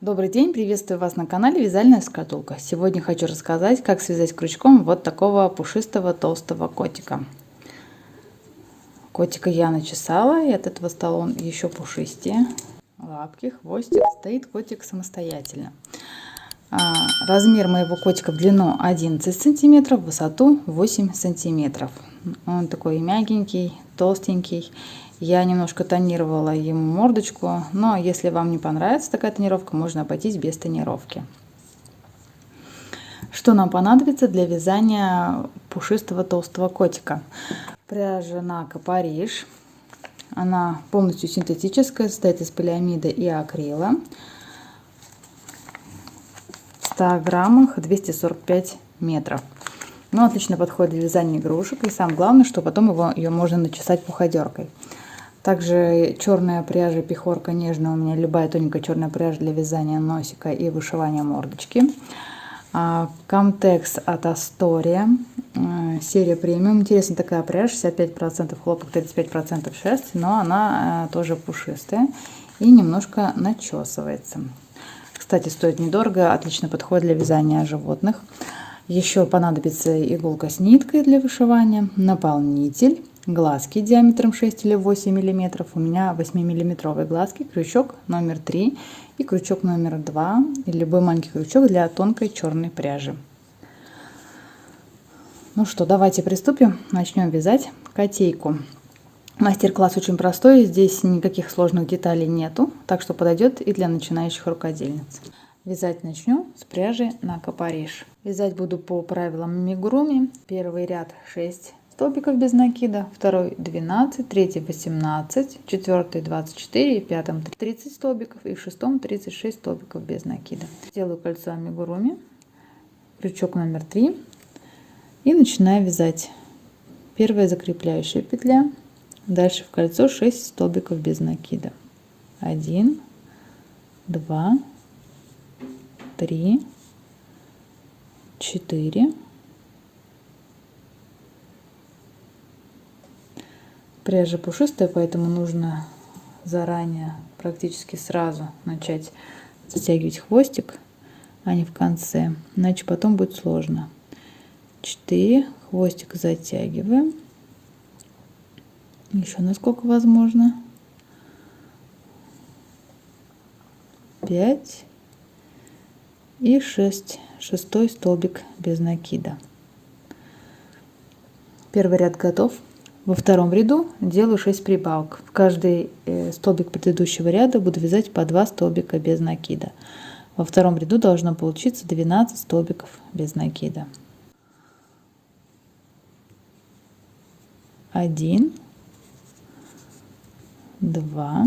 Добрый день, приветствую вас на канале Вязальная шкатулка. Сегодня хочу рассказать, как связать крючком вот такого пушистого толстого котика. Котика я начесала, и от этого стал он еще пушистее. Лапки, хвостик, стоит котик самостоятельно. Размер моего котика в длину 11 сантиметров, в высоту 8 сантиметров. Он такой мягенький, толстенький. Я немножко тонировала ему мордочку, но если вам не понравится такая тонировка, можно обойтись без тонировки. Что нам понадобится для вязания пушистого толстого котика? Пряжа Нака Париж. Она полностью синтетическая, состоит из полиамида и акрила. В 100 граммах 245 метров. Но отлично подходит для вязания игрушек. И самое главное, что потом ее можно начесать пуходеркой. Также черная пряжа пехорка нежная, у меня любая тоненькая черная пряжа для вязания носика и вышивания мордочки. Камтекс от Астория, серия премиум. Интересная такая пряжа, 65% хлопок, 35% шерсть, но она тоже пушистая и немножко начесывается. Кстати, стоит недорого, отлично подходит для вязания животных. Еще понадобится иголка с ниткой для вышивания, наполнитель, глазки диаметром 6 или 8 мм. У меня 8-миллиметровые глазки, крючок номер 3 и крючок номер 2, и любой маленький крючок для тонкой черной пряжи. Ну что, давайте приступим. Начнем вязать котейку. Мастер-класс очень простой, здесь никаких сложных деталей нету, так что подойдет и для начинающих рукодельниц. Вязать начну с пряжи Нака Париж. Вязать буду по правилам амигуруми. Первый ряд 6 столбиков без накида, второй 12, третий 18, четвертый 24, в пятом 30 столбиков и в шестом 36 столбиков без накида. Делаю кольцо амигуруми, крючок номер 3 и начинаю вязать. Первая закрепляющая петля, дальше в кольцо 6 столбиков без накида. 1, 2, 3, 4. Пряжа пушистая, поэтому нужно заранее, практически сразу начать затягивать хвостик, а не в конце, иначе потом будет сложно. 4, хвостик затягиваем, еще насколько возможно. 5 и 6, шестой столбик без накида. Первый ряд готов. Во втором ряду делаю 6 прибавок. В каждый столбик предыдущего ряда буду вязать по 2 столбика без накида. Во втором ряду должно получиться 12 столбиков без накида. 1, 2.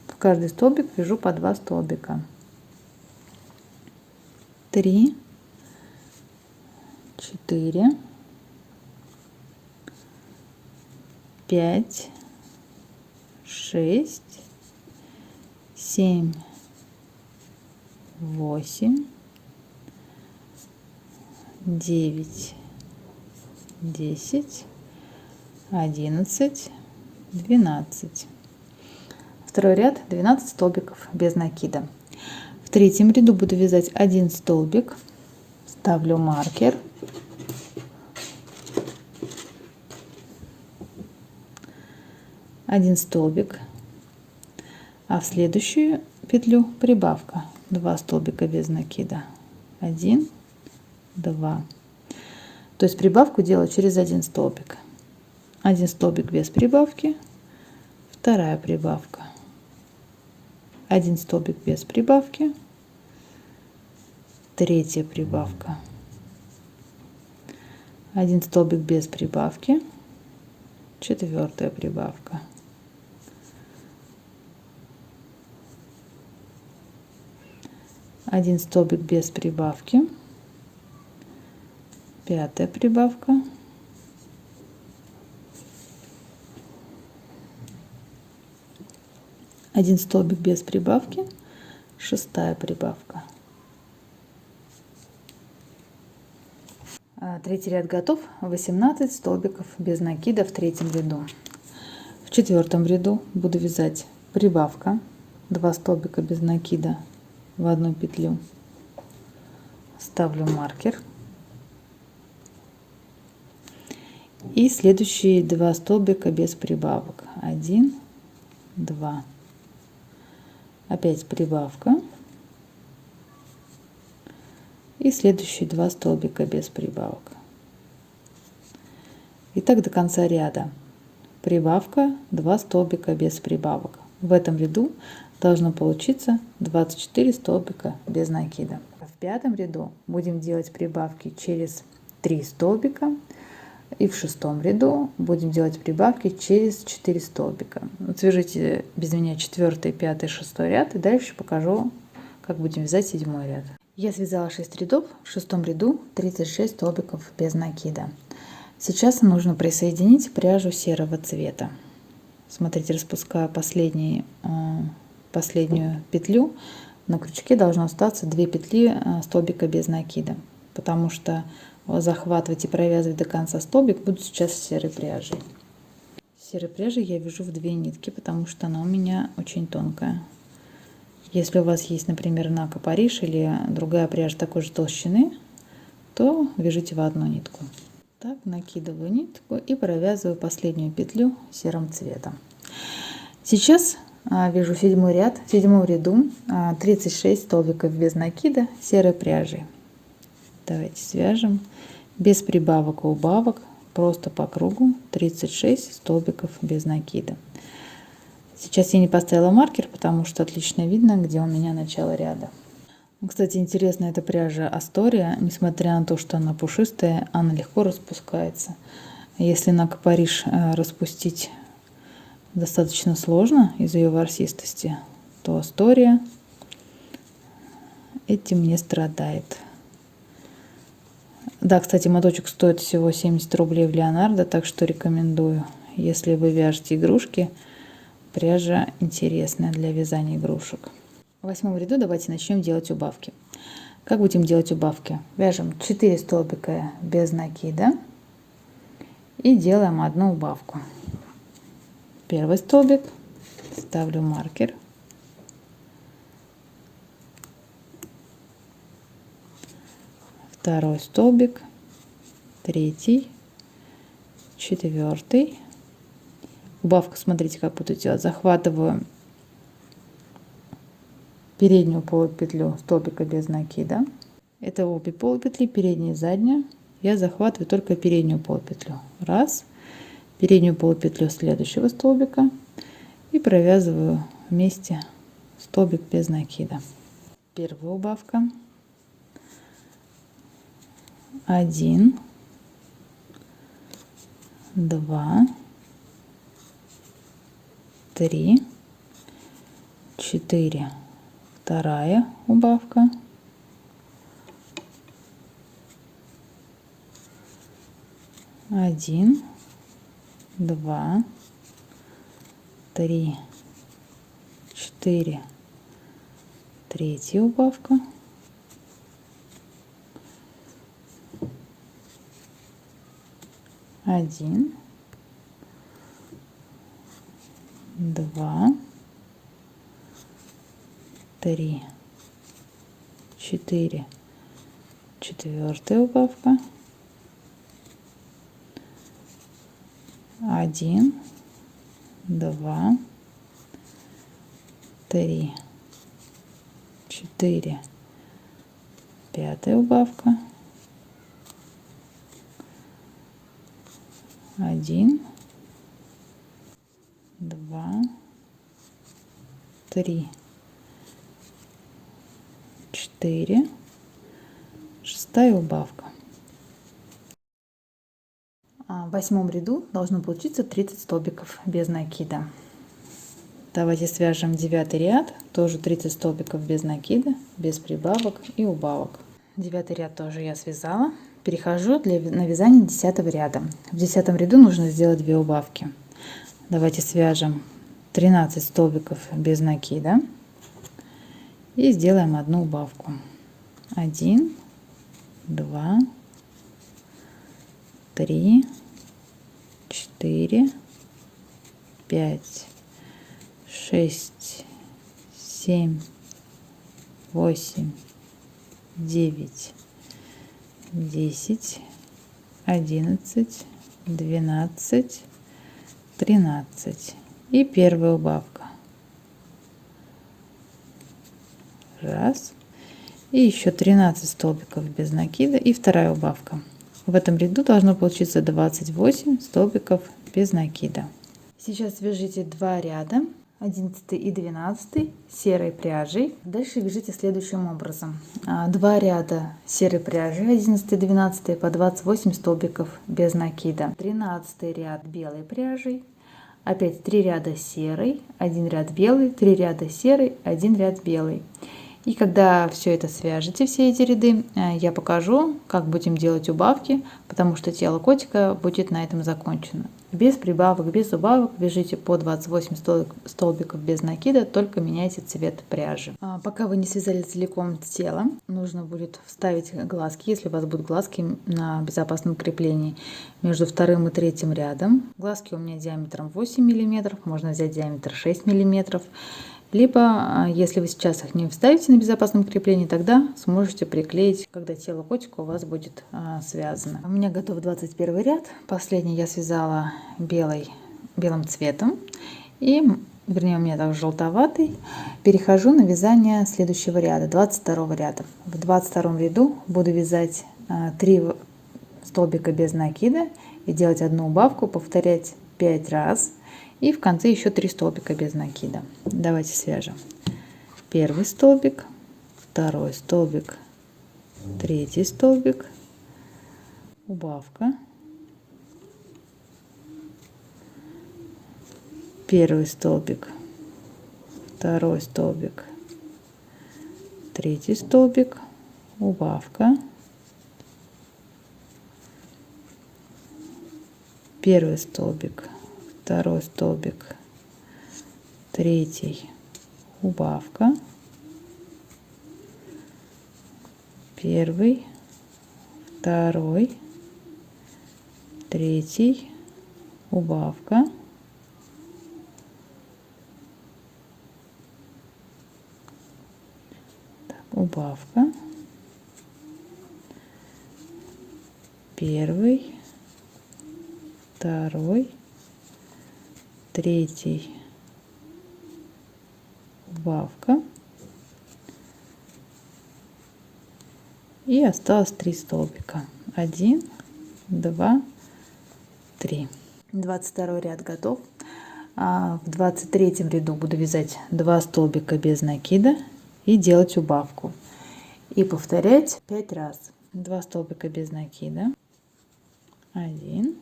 В каждый столбик вяжу по 2 столбика. 3, 4, 5, 6, 7, 8, 9, 10, 11, 12. Второй ряд 12 столбиков без накида. В третьем ряду буду вязать 1 столбик, ставлю маркер, один столбик, а в следующую петлю прибавка 2 столбика без накида. 1, 2. То есть прибавку делаю через 1 столбик. 1 столбик без прибавки, вторая прибавка. 1 столбик без прибавки, третья прибавка. 1 столбик без прибавки, четвертая прибавка. 1 столбик без прибавки, пятая прибавка, 1 столбик без прибавки, шестая прибавка. Третий ряд готов. 18 столбиков без накида в третьем ряду. В четвертом ряду буду вязать прибавка, 2 столбика без накида, в одну петлю, ставлю маркер. И следующие 2 столбика без прибавок. 1, 2. Опять прибавка. И следующие 2 столбика без прибавок. И так до конца ряда. Прибавка, 2 столбика без прибавок. В этом ряду должно получиться 24 столбика без накида. В 5-м ряду будем делать прибавки через 3 столбика. И в 6-м ряду будем делать прибавки через 4 столбика. Вот свяжите без меня 4, 5, 6 ряд. И дальше покажу, как будем вязать 7-й ряд. Я связала 6 рядов. В 6-м ряду 36 столбиков без накида. Сейчас нужно присоединить пряжу серого цвета. Смотрите, распускаю последнюю петлю. На крючке должно остаться 2 петли столбика без накида, потому что захватывать и провязывать до конца столбик буду сейчас серой пряжей. Серой пряжей я вяжу в 2 нитки, потому что она у меня очень тонкая. Если у вас есть, например, Нака Париж или другая пряжа такой же толщины, то вяжите в 1 нитку. Так, накидываю нитку и провязываю последнюю петлю серым цветом. Сейчас вяжу 7-й ряд. В 7-м ряду 36 столбиков без накида серой пряжей. Давайте свяжем без прибавок и убавок, просто по кругу 36 столбиков без накида. Сейчас я не поставила маркер, потому что отлично видно, где у меня начало ряда. Кстати, интересно, эта пряжа Астория, несмотря на то, что она пушистая, она легко распускается. Если Нака Париж распустить достаточно сложно из-за ее ворсистости, то Астория этим не страдает. Да, кстати, моточек стоит всего 70 рублей в Леонардо, так что рекомендую. Если вы вяжете игрушки, пряжа интересная для вязания игрушек. В 8-м ряду давайте начнем делать убавки. Как будем делать убавки? Вяжем 4 столбика без накида и делаем 1 убавку. Первый столбик, ставлю маркер. Второй столбик, 3, 4. Убавку, смотрите, как буду делать. Захватываю переднюю полупетлю столбика без накида. Это обе полупетли, передняя и задняя. Я захватываю только переднюю полупетлю. Раз. Переднюю полупетлю следующего столбика. И провязываю вместе столбик без накида. Первая убавка. 1, 2, 3, 4. Вторая убавка. 1, 2, 3, 4. Третья убавка. 1, 2, 3, 4. Четвертая убавка. 1, 2, 3, 4. Пятая убавка. 1, 2, 3, 4. Шестая убавка. В 8-м ряду должно получиться 30 столбиков без накида. Давайте свяжем 9-й ряд, тоже 30 столбиков без накида, без прибавок и убавок. 9-й ряд тоже я связала. Перехожу на вязание 10-го ряда. В 10-м ряду нужно сделать 2 убавки. Давайте свяжем 13 столбиков без накида и сделаем 1 убавку. 1, 2, 3, 4, 5, 6, 7, 8, 9, 10, 11, 12, 13. И первая убавка. Раз. И еще 13 столбиков без накида и вторая убавка. В этом ряду должно получиться 28 столбиков без накида. Сейчас вяжите 2 ряда, 11 и 12 серой пряжей. Дальше вяжите следующим образом. 2 ряда серой пряжи, 11 и 12 по 28 столбиков без накида. 13 ряд белой пряжей. Опять 3 ряда серой, 1 ряд белый, 3 ряда серой, 1 ряд белый. И когда все это свяжете, все эти ряды, я покажу, как будем делать убавки, потому что тело котика будет на этом закончено. Без прибавок, без убавок вяжите по 28 столбиков без накида, только меняйте цвет пряжи. Пока вы не связали целиком тело, нужно будет вставить глазки, если у вас будут глазки на безопасном креплении, между вторым и третьим рядом. Глазки у меня диаметром 8 мм, можно взять диаметр 6 мм. Либо, если вы сейчас их не вставите на безопасном креплении, тогда сможете приклеить, когда тело котика у вас будет связано. У меня готов 21 ряд. Последний я связала белым цветом. И, вернее, у меня также желтоватый. Перехожу на вязание следующего ряда, 22 ряда. В 22 ряду буду вязать 3 столбика без накида и делать одну убавку, повторять 5 раз. И в конце еще 3 столбика без накида. Давайте свяжем. Первый столбик, второй столбик, третий столбик, убавка, первый столбик, второй столбик, третий столбик, убавка, первый столбик, второй столбик, третий, убавка, первый, второй, третий, убавка, убавка, первый, второй, третий, убавка, и осталось 3 столбика. 1, 2, 3. 22 ряд готов. В 23 ряду буду вязать 2 столбика без накида и делать убавку. И повторять 5 раз. 2 столбика без накида. 1,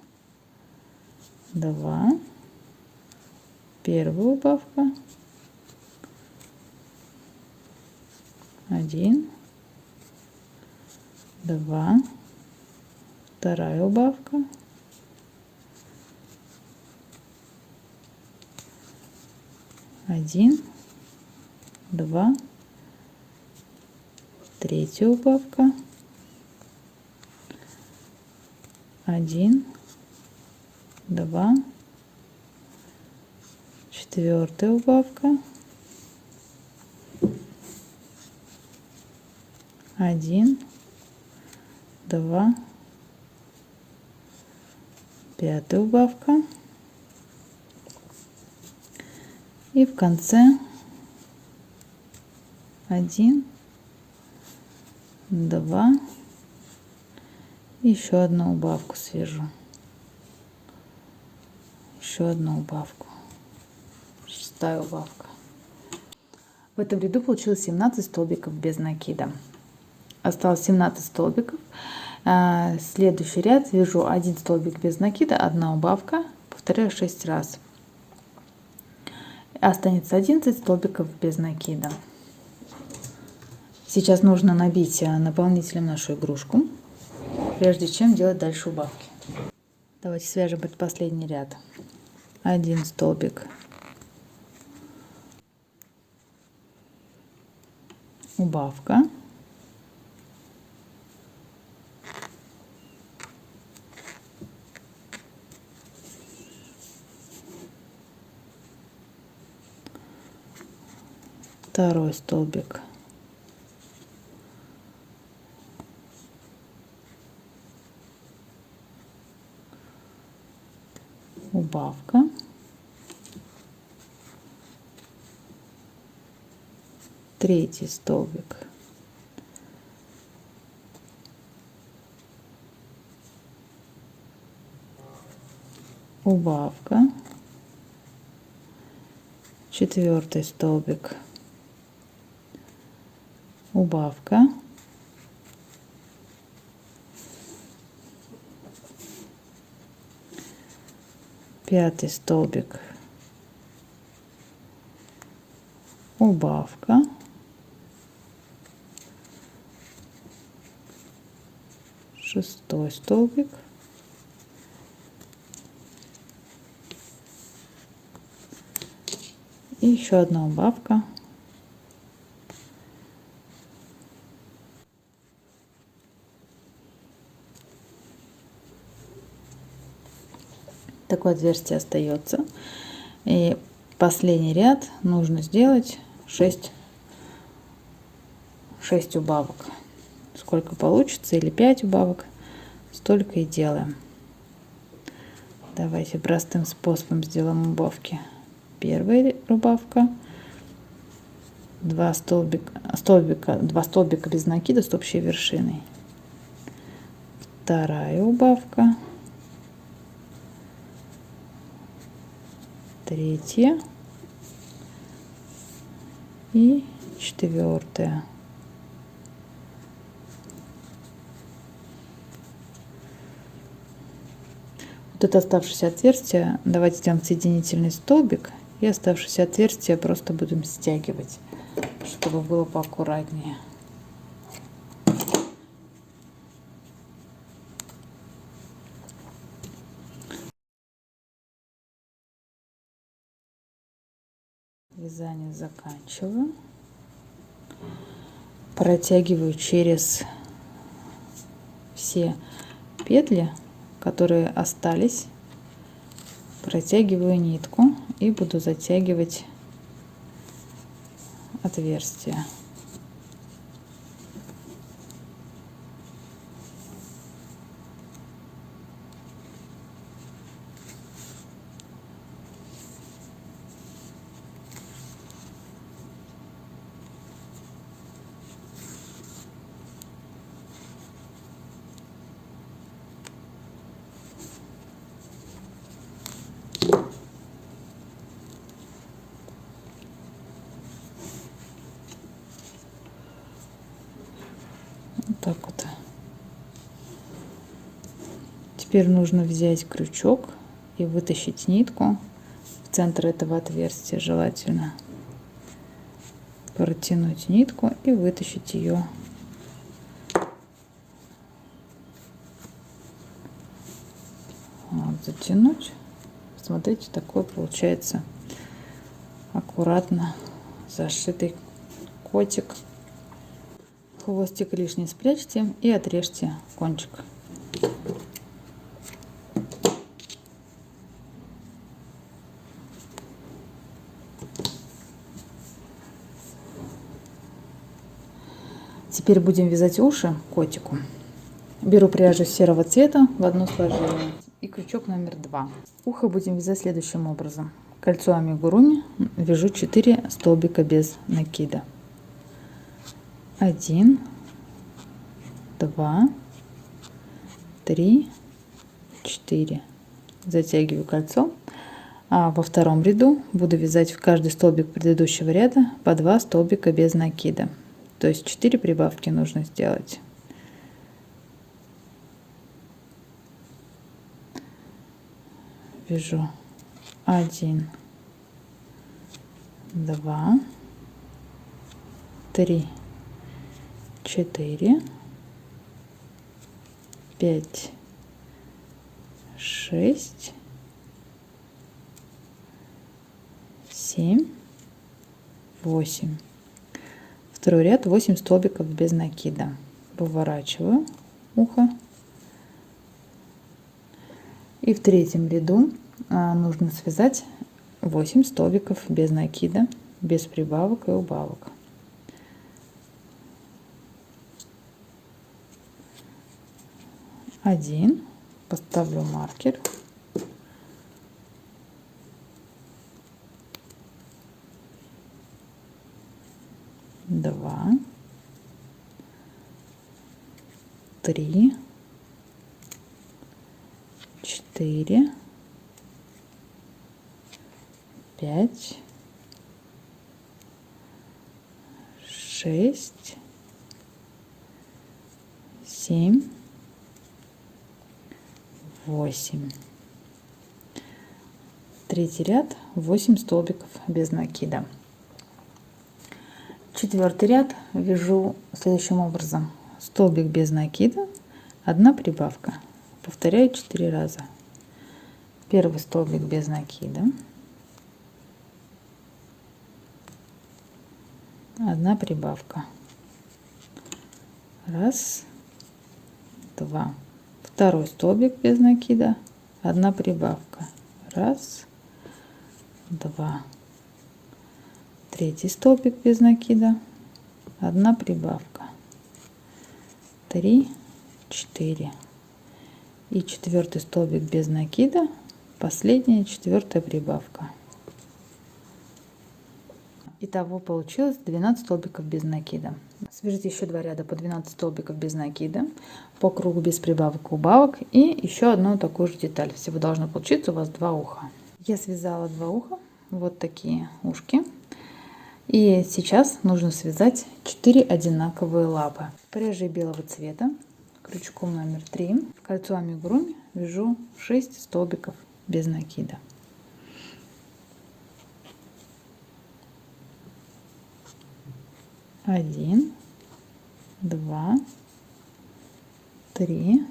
2, первая убавка, 1, 2, вторая убавка, 1, 2, третья убавка, 1, 2, четвертая убавка, 1, 2, пятая убавка, и в конце 1, 2, еще одну убавку свяжу, еще одну убавку, 6-я убавка. В этом ряду получилось 17 столбиков без накида. Осталось 17 столбиков. Следующий ряд вяжу 1 столбик без накида, 1 убавка, повторяю 6 раз. Останется 11 столбиков без накида. Сейчас нужно набить наполнителем нашу игрушку, прежде чем делать дальше убавки. Давайте свяжем предпоследний ряд. 1 столбик, убавка, второй столбик, убавка, третий столбик, убавка, четвертый столбик, убавка, пятый столбик, убавка, шестой столбик, и еще одна убавка, такое отверстие остается. И последний ряд нужно сделать 6 убавок. Сколько получится, или 5 убавок, столько и делаем. Давайте простым способом сделаем убавки. Первая убавка, 2 столбика без накида с общей вершиной. Вторая убавка, третья и четвертая. Вот это оставшееся отверстие давайте сделаем соединительный столбик, и оставшееся отверстие просто будем стягивать, чтобы было поаккуратнее. Вязание заканчиваю. Протягиваю через все петли, которые остались, протягиваю нитку и буду затягивать отверстие. Вот так вот. Теперь нужно взять крючок и вытащить нитку в центр этого отверстия, желательно протянуть нитку и вытащить ее вот, затянуть. Смотрите, такой получается аккуратно зашитый котик. Хвостик лишний спрячьте и отрежьте кончик. Теперь будем вязать уши котику. Беру пряжу серого цвета в одно сложение и крючок номер 2. Ухо будем вязать следующим образом. Кольцо амигуруми вяжу 4 столбика без накида. 1, 2, 3, 4. Затягиваю кольцо. А во втором ряду буду вязать в каждый столбик предыдущего ряда по 2 столбика без накида. То есть 4 прибавки нужно сделать. Вяжу 1, 2, 3, 4, 5, 6, 7, 8. Второй ряд 8 столбиков без накида. Выворачиваю ухо. И в третьем ряду нужно связать 8 столбиков без накида, без прибавок и убавок. Один. Поставлю маркер. 3, 4, 5, 6, 7, 8. Третий ряд 8 столбиков без накида. Четвертый ряд вяжу следующим образом: столбик без накида, 1 прибавка. Повторяю 4 раза. Первый столбик без накида, 1 прибавка, 1, 2. Второй столбик без накида, 1 прибавка, 1, 2. Третий столбик без накида, 1 прибавка, 3, 4. И четвертый столбик без накида, последняя 4-я прибавка. Итого получилось 12 столбиков без накида. Свяжите еще 2 ряда по 12 столбиков без накида, по кругу без прибавок и убавок, и еще одну такую же деталь. Всего должно получиться у вас 2 уха. Я связала 2 уха, вот такие ушки. И сейчас нужно связать 4 одинаковые лапы. Пряжей белого цвета, крючком номер 3, кольцо амигуруми вяжу 6 столбиков без накида. Один, 2, 3,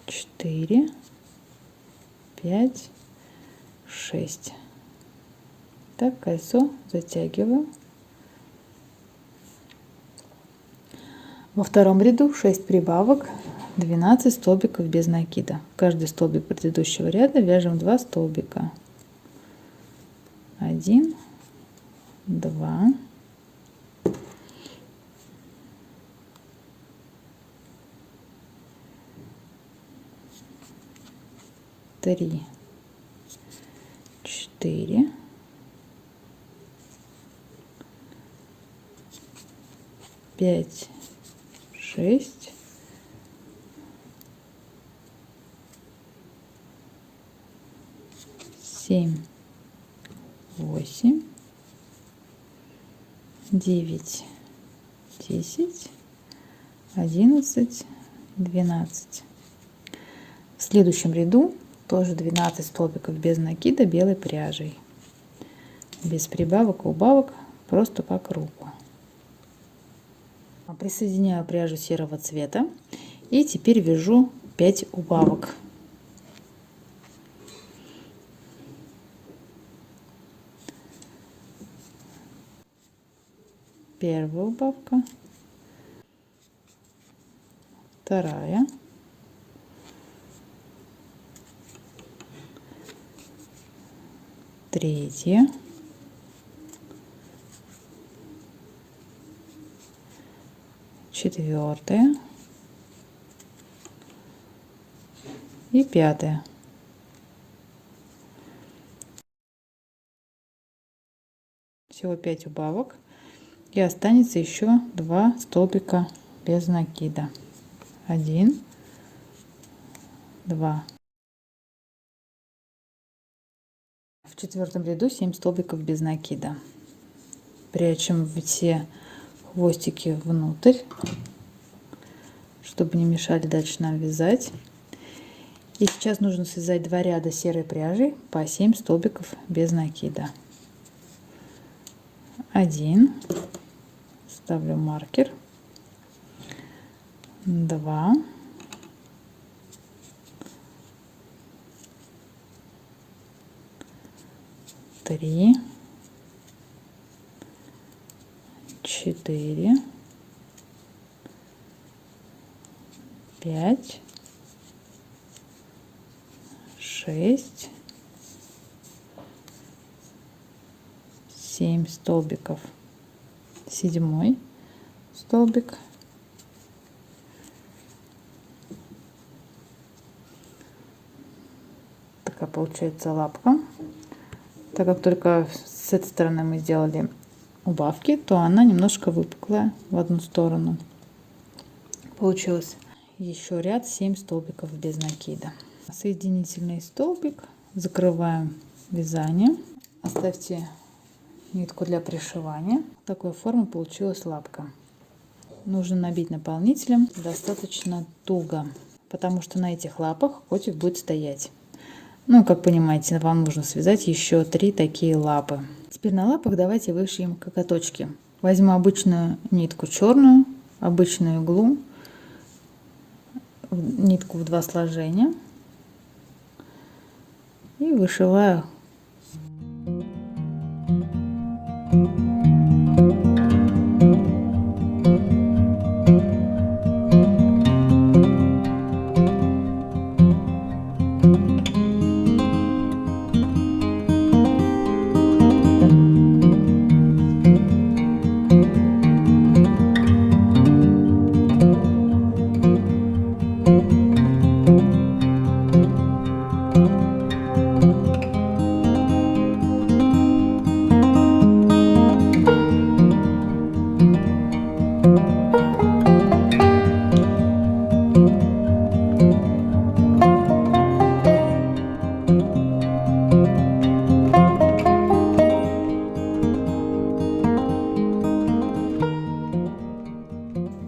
4, 5, 6. Так, кольцо затягиваю. Во втором ряду 6 прибавок, 12 столбиков без накида. В каждый столбик предыдущего ряда вяжем 2 столбика. 1, 2, 3, 4, 5, 6, 7, 8, 9, 10, 11, 12. В следующем ряду тоже 12 столбиков без накида белой пряжей, без прибавок и убавок, просто по кругу. Присоединяю пряжу серого цвета и теперь вяжу 5 убавок. Первая убавка, вторая, третья, четвертая и 5-я. Всего 5 убавок, и останется еще 2 столбика без накида. 1, 2. В четвертом ряду 7 столбиков без накида. Прячем все хвостики внутрь, чтобы не мешали дальше нам вязать. И сейчас нужно связать 2 ряда серой пряжи по 7 столбиков без накида. 1, ставлю маркер, 2, 3, 4, 5, 6, 7 столбиков. 7-й столбик. Такая получается лапка. Так как только с этой стороны мы сделали убавки, то она немножко выпуклая в одну сторону. Получилось еще ряд 7 столбиков без накида. Соединительный столбик, закрываем вязание, оставьте нитку для пришивания. Такой формы получилась лапка. Нужно набить наполнителем достаточно туго, потому что на этих лапах котик будет стоять. Ну, как понимаете, вам нужно связать еще 3 такие лапы. Теперь на лапах давайте вышьем коготочки. Возьму обычную нитку черную, обычную иглу, нитку в 2 сложения и вышиваю.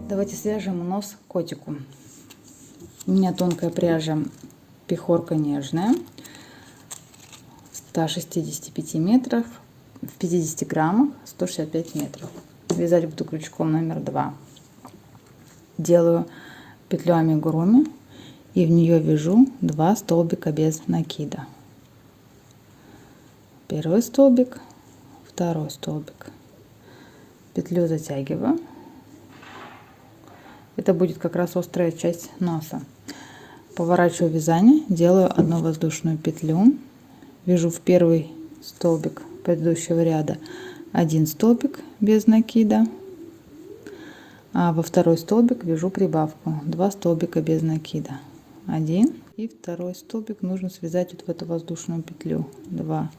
Давайте свяжем нос котику. У меня тонкая пряжа пехорка нежная, 165 метров, в 50 граммах 165 метров. Вязать буду крючком номер 2. Делаю петлю амигуруми и в нее вяжу 2 столбика без накида. Первый столбик, второй столбик. Петлю затягиваю. Это будет как раз острая часть носа. Поворачиваю вязание, делаю одну воздушную петлю, вяжу в первый столбик предыдущего ряда 1 столбик без накида, а во второй столбик вяжу прибавку 2 столбика без накида, 1 и второй столбик нужно связать вот в эту воздушную петлю 2,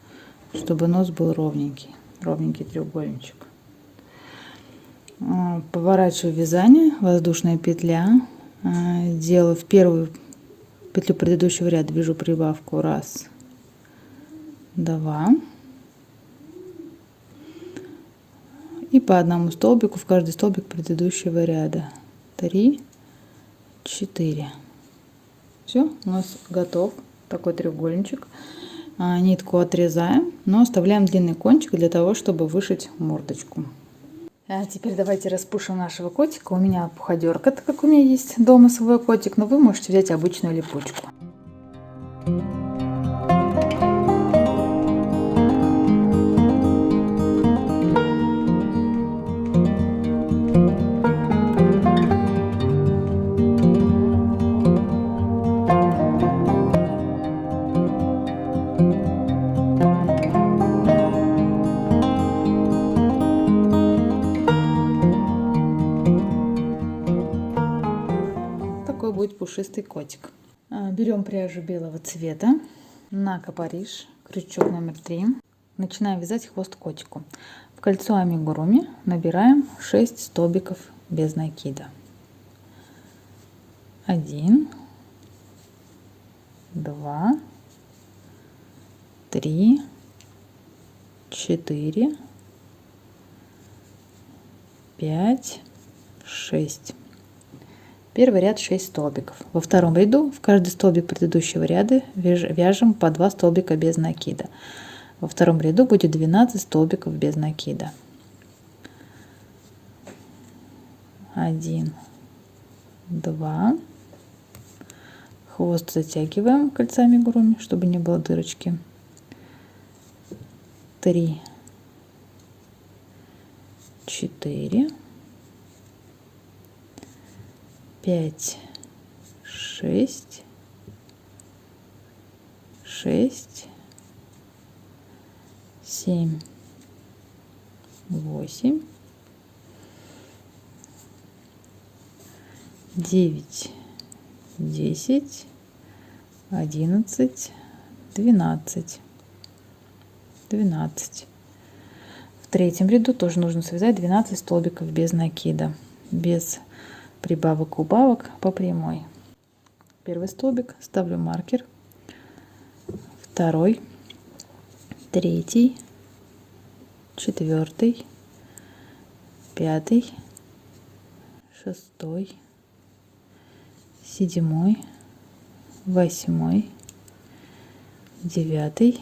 чтобы нос был ровненький треугольничек. Поворачиваю вязание, воздушная петля, делаю в первую петлю предыдущего ряда, вяжу прибавку 1, 2 и по одному столбику в каждый столбик предыдущего ряда, 3, 4. Все, у нас готов такой треугольничек. Нитку отрезаем, но оставляем длинный кончик для того, чтобы вышить мордочку. А теперь давайте распушим нашего котика. У меня пуходерка, так как у меня есть дома свой котик, но вы можете взять обычную липучку. Будет пушистый котик. Берем пряжу белого цвета на капориш, крючок номер 3. Начинаем вязать хвост котику. В кольцо амигуруми набираем 6 столбиков без накида. 1, 2, 3, 4, 5, 6. Первый ряд 6 столбиков. Во втором ряду в каждый столбик предыдущего ряда вяжем по 2 столбика без накида. Во втором ряду будет 12 столбиков без накида. 1, 2. Хвост затягиваем кольца амигуруми, чтобы не было дырочки. 3, 4. 5, 6, 6, 7, 8, 9, 10, 11, 12. В третьем ряду тоже нужно связать 12 столбиков без накида, без прибавок убавок по прямой. Первый столбик, ставлю маркер, второй, третий, четвертый, пятый, шестой, седьмой, восьмой, девятый,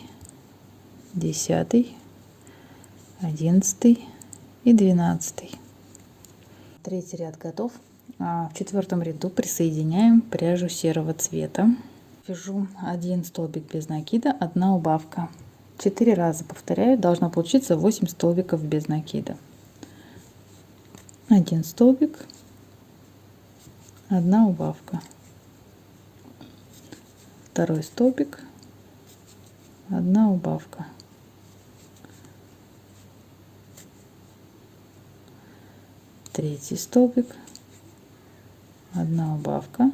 10, 11 и 12. Третий ряд готов. В четвертом ряду присоединяем пряжу серого цвета. Вяжу 1 столбик без накида, 1 убавка. 4 раза повторяю, должно получиться 8 столбиков без накида. 1 столбик, 1 убавка. Второй столбик, 1 убавка. Третий столбик, 1 убавка.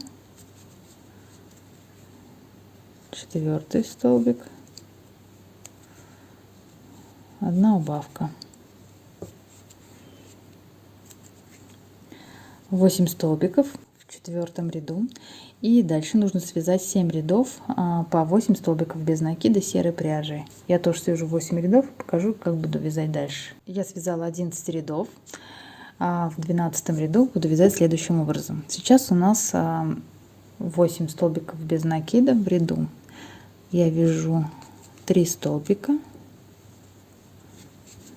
Четвертый столбик, 1 убавка. 8 столбиков в четвертом ряду. И дальше нужно связать 7 рядов по 8 столбиков без накида серой пряжей. Я тоже свяжу 8 рядов, покажу, как буду вязать дальше. Я связала 11 рядов. В 12 ряду буду вязать следующим образом. Сейчас у нас 8 столбиков без накида в ряду. Я вяжу 3 столбика,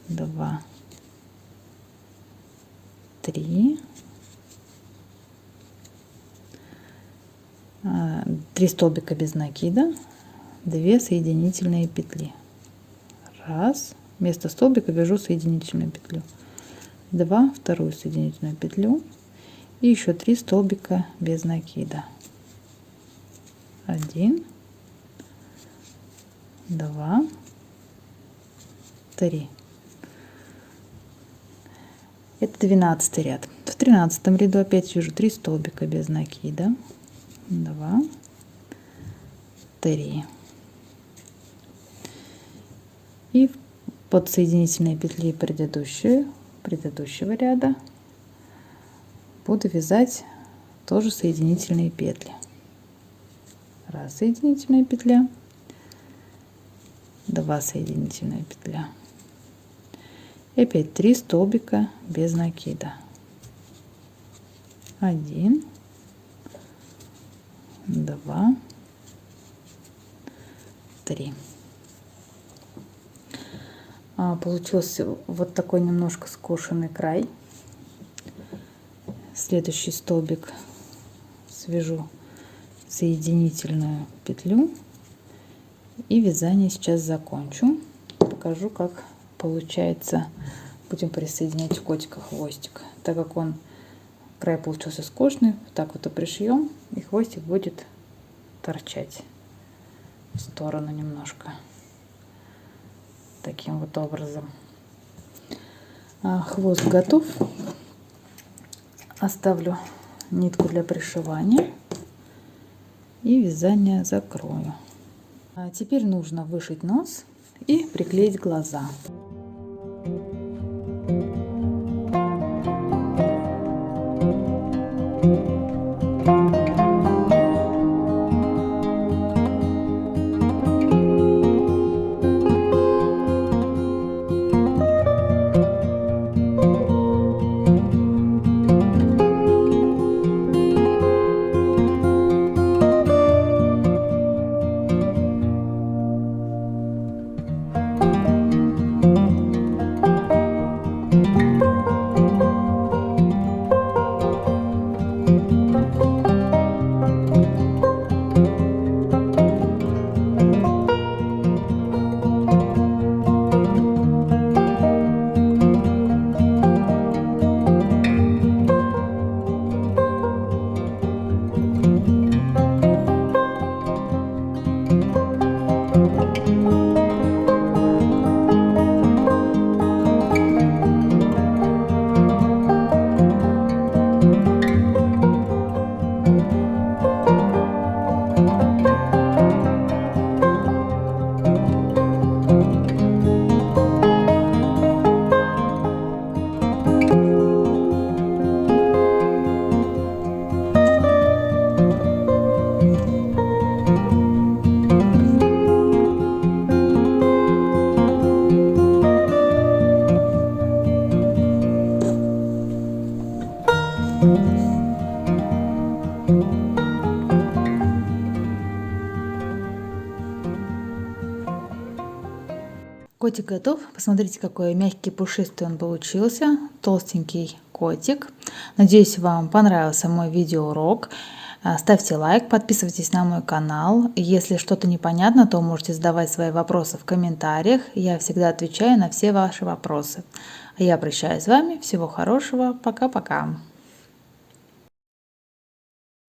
2, 3, 3 столбика без накида, 2 соединительные петли. Раз, вместо столбика вяжу соединительную петлю. 2, вторую соединительную петлю и еще 3 столбика без накида. 1, 2, 3. Это 12 ряд. В 13 ряду опять вяжу 3 столбика без накида. 2, 3. И под соединительные петли предыдущего ряда буду вязать тоже соединительные петли. Раз соединительная петля, 2 соединительная петля и опять 3 столбика без накида. 1, 2, 3. Получился вот такой немножко скошенный край. Следующий столбик свяжу соединительную петлю и вязание сейчас закончу. Покажу, как получается. Будем присоединять у котика хвостик, так как он край получился скошенный. Вот так вот и пришьем, и хвостик будет торчать в сторону немножко. Таким вот образом. Хвост готов. Оставлю нитку для пришивания и вязание закрою. Теперь нужно вышить нос и приклеить глаза. Котик готов. Посмотрите, какой мягкий, пушистый он получился. Толстенький котик. Надеюсь, вам понравился мой видеоурок. Ставьте лайк, подписывайтесь на мой канал. Если что-то непонятно, то можете задавать свои вопросы в комментариях. Я всегда отвечаю на все ваши вопросы. А я прощаюсь с вами. Всего хорошего. Пока-пока.